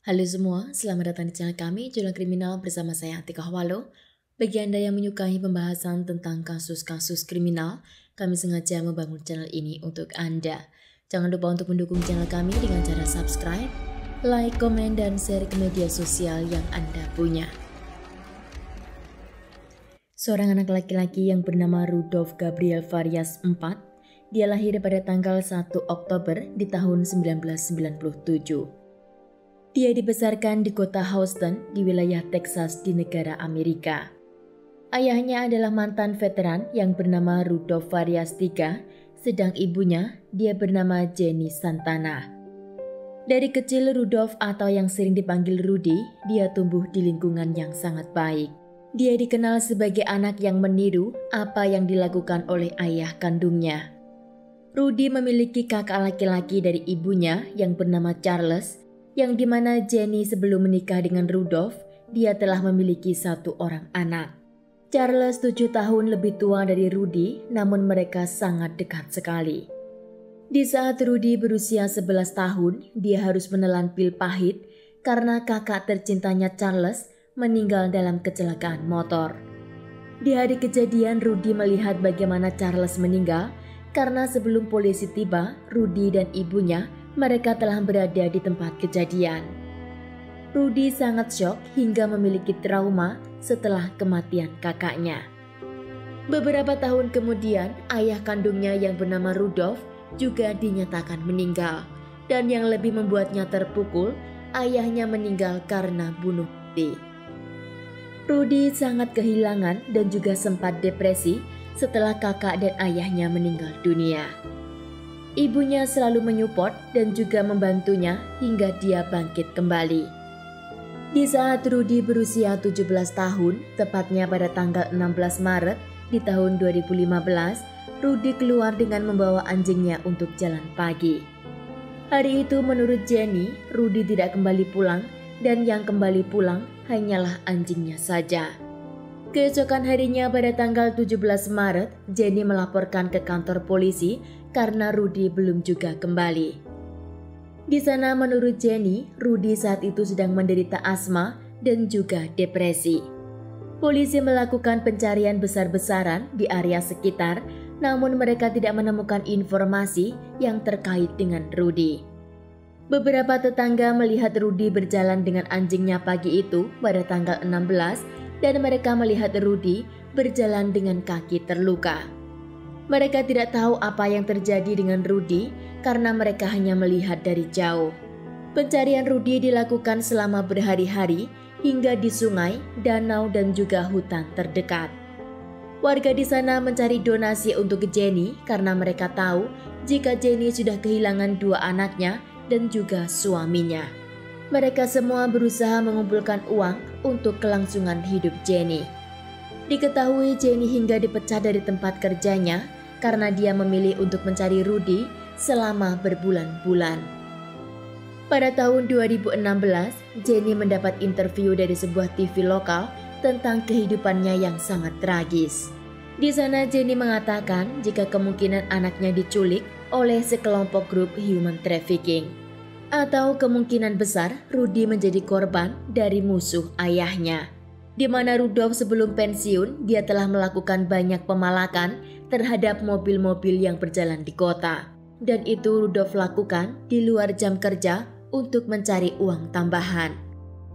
Halo semua, selamat datang di channel kami, Jurnal Kriminal bersama saya Atika Hawalo. Bagi Anda yang menyukai pembahasan tentang kasus-kasus kriminal, kami sengaja membangun channel ini untuk Anda. Jangan lupa untuk mendukung channel kami dengan cara subscribe, like, komen, dan share ke media sosial yang Anda punya. Seorang anak laki-laki yang bernama Rudolf Gabriel Farias IV, dia lahir pada tanggal 1 Oktober di tahun 1997. Dia dibesarkan di kota Houston di wilayah Texas di negara Amerika. Ayahnya adalah mantan veteran yang bernama Rudolf Farias III, sedang ibunya dia bernama Jenny Santana. Dari kecil Rudolf atau yang sering dipanggil Rudy, dia tumbuh di lingkungan yang sangat baik. Dia dikenal sebagai anak yang meniru apa yang dilakukan oleh ayah kandungnya. Rudy memiliki kakak laki-laki dari ibunya yang bernama Charles, yang dimana Jenny sebelum menikah dengan Rudolf, dia telah memiliki satu orang anak. Charles 7 tahun lebih tua dari Rudy, namun mereka sangat dekat sekali. Di saat Rudy berusia 11 tahun, dia harus menelan pil pahit karena kakak tercintanya Charles meninggal dalam kecelakaan motor. Di hari kejadian, Rudy melihat bagaimana Charles meninggal karena sebelum polisi tiba, Rudy dan ibunya mereka telah berada di tempat kejadian. Rudy sangat syok hingga memiliki trauma setelah kematian kakaknya. Beberapa tahun kemudian, ayah kandungnya yang bernama Rudolf juga dinyatakan meninggal. Dan yang lebih membuatnya terpukul, ayahnya meninggal karena bunuh diri. Rudy sangat kehilangan dan juga sempat depresi setelah kakak dan ayahnya meninggal dunia. Ibunya selalu menyupport dan juga membantunya hingga dia bangkit kembali. Di saat Rudy berusia 17 tahun, tepatnya pada tanggal 16 Maret di tahun 2015, Rudy keluar dengan membawa anjingnya untuk jalan pagi. Hari itu menurut Jenny, Rudy tidak kembali pulang dan yang kembali pulang hanyalah anjingnya saja. Keesokan harinya pada tanggal 17 Maret, Jenny melaporkan ke kantor polisi karena Rudy belum juga kembali. Di sana menurut Jenny, Rudy saat itu sedang menderita asma dan juga depresi. Polisi melakukan pencarian besar-besaran di area sekitar, namun mereka tidak menemukan informasi yang terkait dengan Rudy. Beberapa tetangga melihat Rudy berjalan dengan anjingnya pagi itu pada tanggal 16 dan mereka melihat Rudy berjalan dengan kaki terluka. Mereka tidak tahu apa yang terjadi dengan Rudy karena mereka hanya melihat dari jauh. Pencarian Rudy dilakukan selama berhari-hari hingga di sungai, danau, dan juga hutan terdekat. Warga di sana mencari donasi untuk Jenny karena mereka tahu jika Jenny sudah kehilangan 2 anaknya dan juga suaminya. Mereka semua berusaha mengumpulkan uang untuk kelangsungan hidup Jenny. Diketahui Jenny hingga dipecat dari tempat kerjanya karena dia memilih untuk mencari Rudy selama berbulan-bulan. Pada tahun 2016, Jenny mendapat interview dari sebuah TV lokal tentang kehidupannya yang sangat tragis. Di sana Jenny mengatakan jika kemungkinan anaknya diculik oleh sekelompok grup human trafficking. Atau kemungkinan besar Rudy menjadi korban dari musuh ayahnya. Di mana Rudolf sebelum pensiun, dia telah melakukan banyak pemalakan terhadap mobil-mobil yang berjalan di kota. Dan itu Rudolf lakukan di luar jam kerja untuk mencari uang tambahan.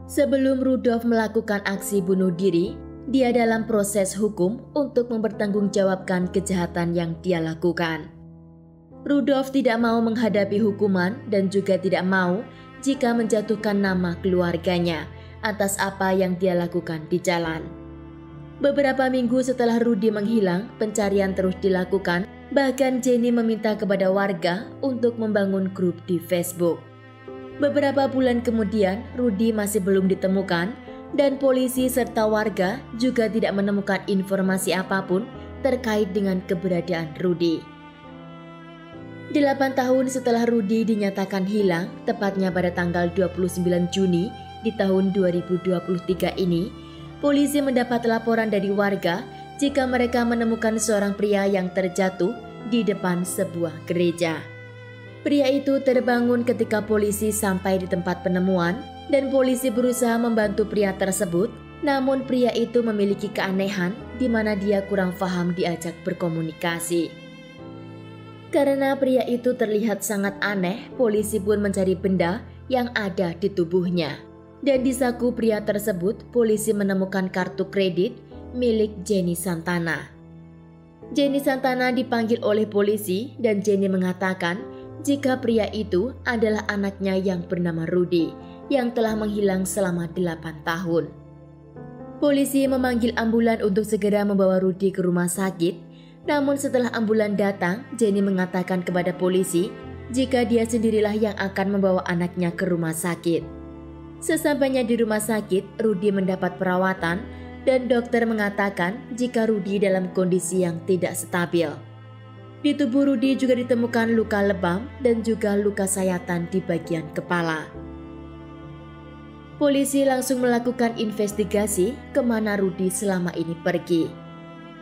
Sebelum Rudolf melakukan aksi bunuh diri, dia dalam proses hukum untuk mempertanggungjawabkan kejahatan yang dia lakukan. Rudolf tidak mau menghadapi hukuman dan juga tidak mau jika menjatuhkan nama keluarganya atas apa yang dia lakukan di jalan. Beberapa minggu setelah Rudy menghilang, pencarian terus dilakukan, bahkan Jenny meminta kepada warga untuk membangun grup di Facebook. Beberapa bulan kemudian, Rudy masih belum ditemukan dan polisi serta warga juga tidak menemukan informasi apapun terkait dengan keberadaan Rudy. 8 tahun setelah Rudy dinyatakan hilang, tepatnya pada tanggal 29 Juni di tahun 2023 ini, polisi mendapat laporan dari warga jika mereka menemukan seorang pria yang terjatuh di depan sebuah gereja. Pria itu terbangun ketika polisi sampai di tempat penemuan dan polisi berusaha membantu pria tersebut, namun pria itu memiliki keanehan di mana dia kurang paham diajak berkomunikasi. Karena pria itu terlihat sangat aneh, polisi pun mencari benda yang ada di tubuhnya. Dan di saku pria tersebut, polisi menemukan kartu kredit milik Jenny Santana. Jenny Santana dipanggil oleh polisi dan Jenny mengatakan jika pria itu adalah anaknya yang bernama Rudy yang telah menghilang selama 8 tahun. Polisi memanggil ambulan untuk segera membawa Rudy ke rumah sakit. Namun setelah ambulan datang, Jenny mengatakan kepada polisi jika dia sendirilah yang akan membawa anaknya ke rumah sakit. Sesampainya di rumah sakit, Rudy mendapat perawatan dan dokter mengatakan jika Rudy dalam kondisi yang tidak stabil. Di tubuh Rudy juga ditemukan luka lebam dan juga luka sayatan di bagian kepala. Polisi langsung melakukan investigasi kemana Rudy selama ini pergi.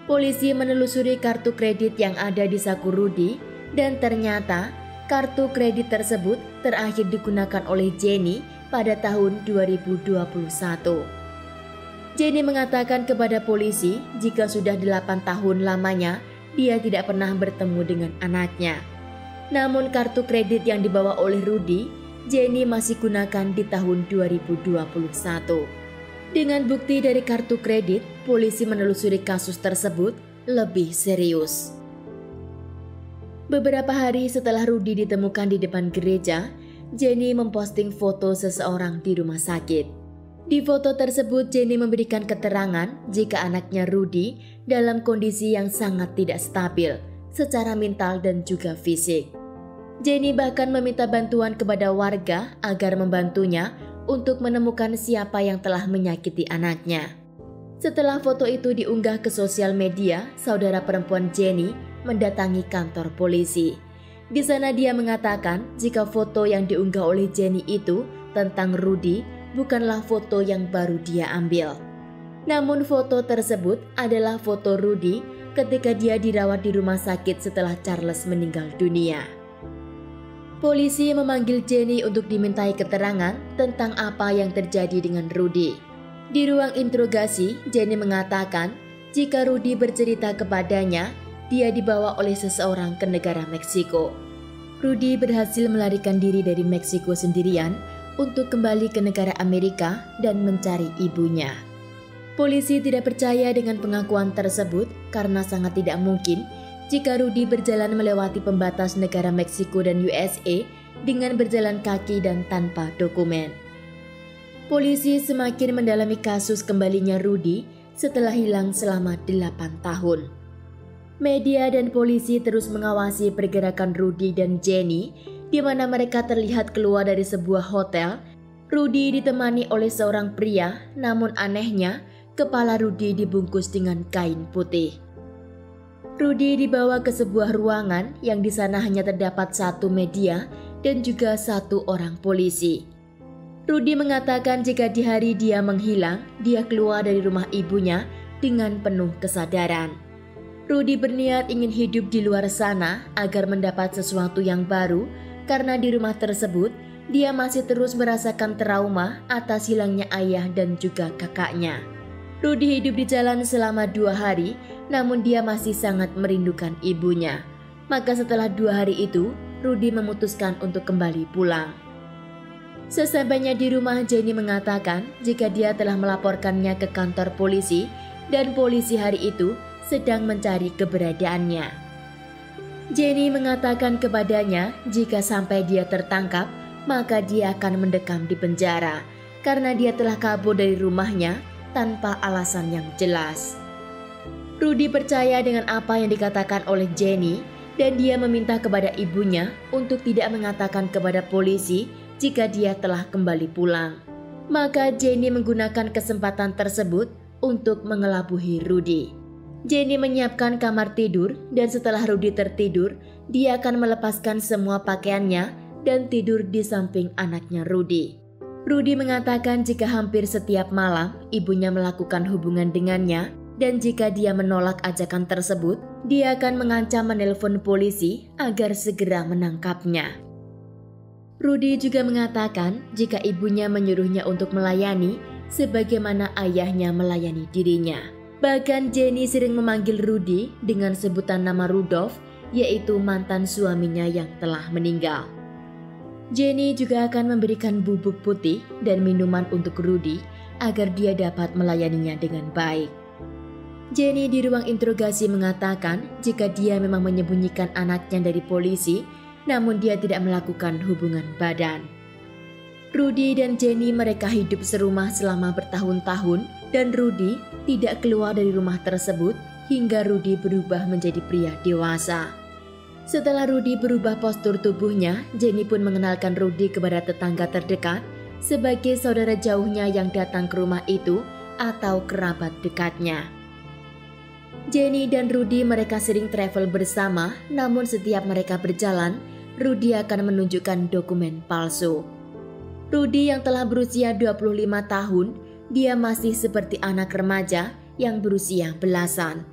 Polisi menelusuri kartu kredit yang ada di saku Rudy dan ternyata kartu kredit tersebut terakhir digunakan oleh Jenny pada tahun 2021. Jenny mengatakan kepada polisi jika sudah 8 tahun lamanya dia tidak pernah bertemu dengan anaknya. Namun kartu kredit yang dibawa oleh Rudy, Jenny masih gunakan di tahun 2021. Dengan bukti dari kartu kredit, polisi menelusuri kasus tersebut lebih serius. Beberapa hari setelah Rudy ditemukan di depan gereja, Jenny memposting foto seseorang di rumah sakit. Di foto tersebut, Jenny memberikan keterangan jika anaknya Rudy dalam kondisi yang sangat tidak stabil secara mental dan juga fisik. Jenny bahkan meminta bantuan kepada warga agar membantunya untuk menemukan siapa yang telah menyakiti anaknya. Setelah foto itu diunggah ke sosial media, saudara perempuan Jenny mendatangi kantor polisi. Di sana dia mengatakan jika foto yang diunggah oleh Jenny itu tentang Rudy bukanlah foto yang baru dia ambil. Namun foto tersebut adalah foto Rudy ketika dia dirawat di rumah sakit setelah Charles meninggal dunia. Polisi memanggil Jenny untuk dimintai keterangan tentang apa yang terjadi dengan Rudy. Di ruang interogasi, Jenny mengatakan jika Rudy bercerita kepadanya, dia dibawa oleh seseorang ke negara Meksiko. Rudy berhasil melarikan diri dari Meksiko sendirian untuk kembali ke negara Amerika dan mencari ibunya. Polisi tidak percaya dengan pengakuan tersebut karena sangat tidak mungkin jika Rudy berjalan melewati pembatas negara Meksiko dan USA dengan berjalan kaki dan tanpa dokumen. Polisi semakin mendalami kasus kembalinya Rudy setelah hilang selama 8 tahun. Media dan polisi terus mengawasi pergerakan Rudy dan Jenny di mana mereka terlihat keluar dari sebuah hotel. Rudy ditemani oleh seorang pria, namun anehnya kepala Rudy dibungkus dengan kain putih. Rudy dibawa ke sebuah ruangan yang di sana hanya terdapat 1 media dan juga 1 orang polisi. Rudy mengatakan jika di hari dia menghilang, dia keluar dari rumah ibunya dengan penuh kesadaran. Rudy berniat ingin hidup di luar sana agar mendapat sesuatu yang baru karena di rumah tersebut dia masih terus merasakan trauma atas hilangnya ayah dan juga kakaknya. Rudy hidup di jalan selama 2 hari, namun dia masih sangat merindukan ibunya. Maka setelah 2 hari itu, Rudy memutuskan untuk kembali pulang. Sesampainya di rumah, Jenny mengatakan jika dia telah melaporkannya ke kantor polisi dan polisi hari itu sedang mencari keberadaannya. Jenny mengatakan kepadanya jika sampai dia tertangkap, maka dia akan mendekam di penjara karena dia telah kabur dari rumahnya tanpa alasan yang jelas. Rudy percaya dengan apa yang dikatakan oleh Jenny dan dia meminta kepada ibunya untuk tidak mengatakan kepada polisi jika dia telah kembali pulang. Maka Jenny menggunakan kesempatan tersebut untuk mengelabuhi Rudy. Jenny menyiapkan kamar tidur dan setelah Rudy tertidur, dia akan melepaskan semua pakaiannya dan tidur di samping anaknya Rudy. Rudy mengatakan jika hampir setiap malam ibunya melakukan hubungan dengannya dan jika dia menolak ajakan tersebut, dia akan mengancam menelpon polisi agar segera menangkapnya. Rudy juga mengatakan jika ibunya menyuruhnya untuk melayani sebagaimana ayahnya melayani dirinya. Bahkan Jenny sering memanggil Rudy dengan sebutan nama Rudolf, yaitu mantan suaminya yang telah meninggal. Jenny juga akan memberikan bubuk putih dan minuman untuk Rudy agar dia dapat melayaninya dengan baik. Jenny di ruang interogasi mengatakan jika dia memang menyembunyikan anaknya dari polisi, namun dia tidak melakukan hubungan badan. Rudy dan Jenny mereka hidup serumah selama bertahun-tahun dan Rudy tidak keluar dari rumah tersebut hingga Rudy berubah menjadi pria dewasa. Setelah Rudy berubah postur tubuhnya, Jenny pun mengenalkan Rudy kepada tetangga terdekat sebagai saudara jauhnya yang datang ke rumah itu atau kerabat dekatnya. Jenny dan Rudy mereka sering travel bersama, namun setiap mereka berjalan, Rudy akan menunjukkan dokumen palsu. Rudy yang telah berusia 25 tahun, dia masih seperti anak remaja yang berusia belasan.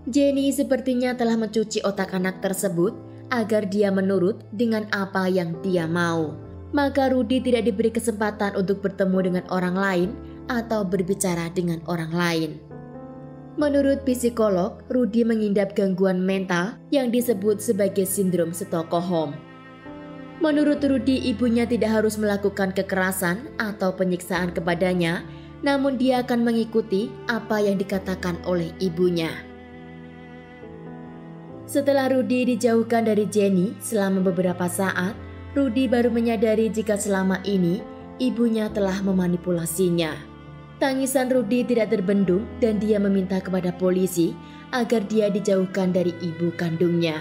Jenny sepertinya telah mencuci otak anak tersebut agar dia menurut dengan apa yang dia mau. Maka Rudy tidak diberi kesempatan untuk bertemu dengan orang lain atau berbicara dengan orang lain. Menurut psikolog, Rudy mengidap gangguan mental yang disebut sebagai sindrom Stockholm. Menurut Rudy, ibunya tidak harus melakukan kekerasan atau penyiksaan kepadanya, namun dia akan mengikuti apa yang dikatakan oleh ibunya. Setelah Rudy dijauhkan dari Jenny selama beberapa saat, Rudy baru menyadari jika selama ini ibunya telah memanipulasinya. Tangisan Rudy tidak terbendung dan dia meminta kepada polisi agar dia dijauhkan dari ibu kandungnya.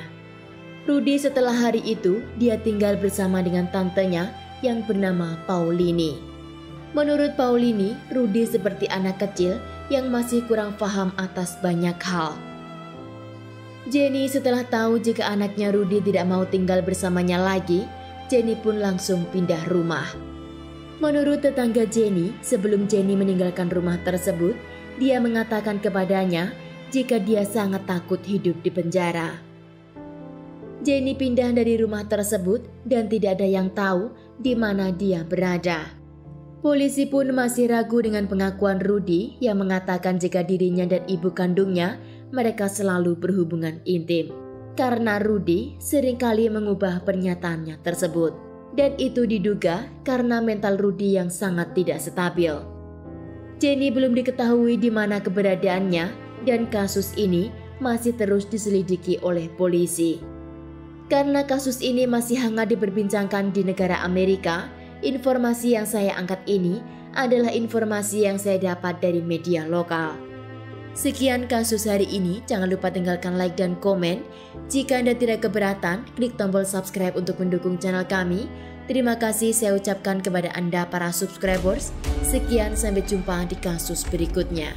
Rudy setelah hari itu, dia tinggal bersama dengan tantenya yang bernama Paulini. Menurut Paulini, Rudy seperti anak kecil yang masih kurang paham atas banyak hal. Jenny setelah tahu jika anaknya Rudy tidak mau tinggal bersamanya lagi, Jenny pun langsung pindah rumah. Menurut tetangga Jenny, sebelum Jenny meninggalkan rumah tersebut, dia mengatakan kepadanya jika dia sangat takut hidup di penjara. Jenny pindah dari rumah tersebut dan tidak ada yang tahu di mana dia berada. Polisi pun masih ragu dengan pengakuan Rudy yang mengatakan jika dirinya dan ibu kandungnya mereka selalu berhubungan intim. Karena Rudy seringkali mengubah pernyataannya tersebut. Dan itu diduga karena mental Rudy yang sangat tidak stabil. Jenny belum diketahui di mana keberadaannya dan kasus ini masih terus diselidiki oleh polisi. Karena kasus ini masih hangat diperbincangkan di negara Amerika, informasi yang saya angkat ini adalah informasi yang saya dapat dari media lokal. Sekian kasus hari ini, jangan lupa tinggalkan like dan komen. Jika Anda tidak keberatan, klik tombol subscribe untuk mendukung channel kami. Terima kasih saya ucapkan kepada Anda para subscribers. Sekian, sampai jumpa di kasus berikutnya.